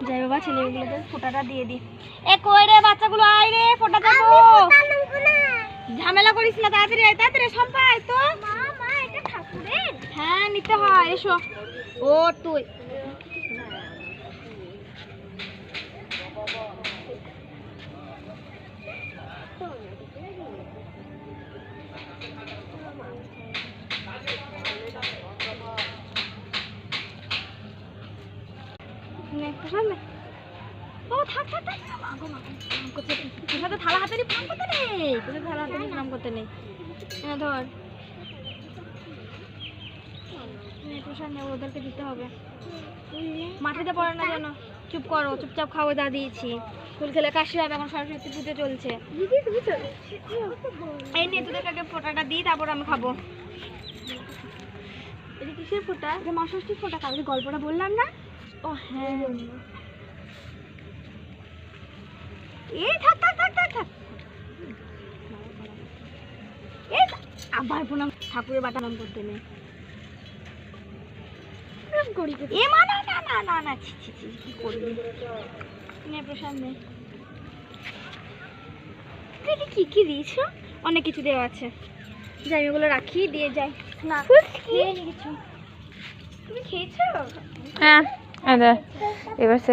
যাই বাবা ছেলেগুলোদের ফোঁটাটা দিয়ে দি। এ কই রে বাচ্চাগুলো, আয় রে ফোঁটা দেবো। ঝামেলা করিস না, তাড়াতাড়ি আয়, তাড়াতাড়ি সম্পা আয় তো। মা এটা ঠাকুরের? হ্যাঁ নিতে হয়, এসো। ও তুই ও থাক থাক থাক, মাগো মাগো তোর সাথে থালা হাতে নিয়ে প্রণাম করতে নেই, তোর থালা হাতে নিয়ে প্রণাম করতে নেই। হ্যাঁ ধর প্রসাদ নেবো, ওদেরকে দিতে হবে। মাটিতে পড়ে না যেন, চুপ করো, চুপচাপ খাওয়া দাওয়া দিয়েছি। ফুল খেলে কাশি হবে, এখন সরস্বতী পুজো চলছে। এই নিয়ে তোদের আগে ফোঁটাটা দিই, তারপর আমি খাবো। এটা কিসের ফোঁটা? এটা মা ষষ্ঠীর ফোঁটা, কালকে গল্পটা বললাম না? ও হ্যাঁ, এই থাক থাক থাক থাক থাক, এই আবার প্রণাম, ঠাকুরের বাটা নাম করতে নেই। এ মা না না না না না, ছি ছি ছি, কি করবি? নে প্রসাদ নে। দেখি কি কি দিয়েছো, অনেক কিছু দেওয়া আছে। যাই ওগুলো রাখি, দিয়ে যাই। না খেয়ে নি কিছু। তুমি খেয়েছো? হ্যাঁ এবার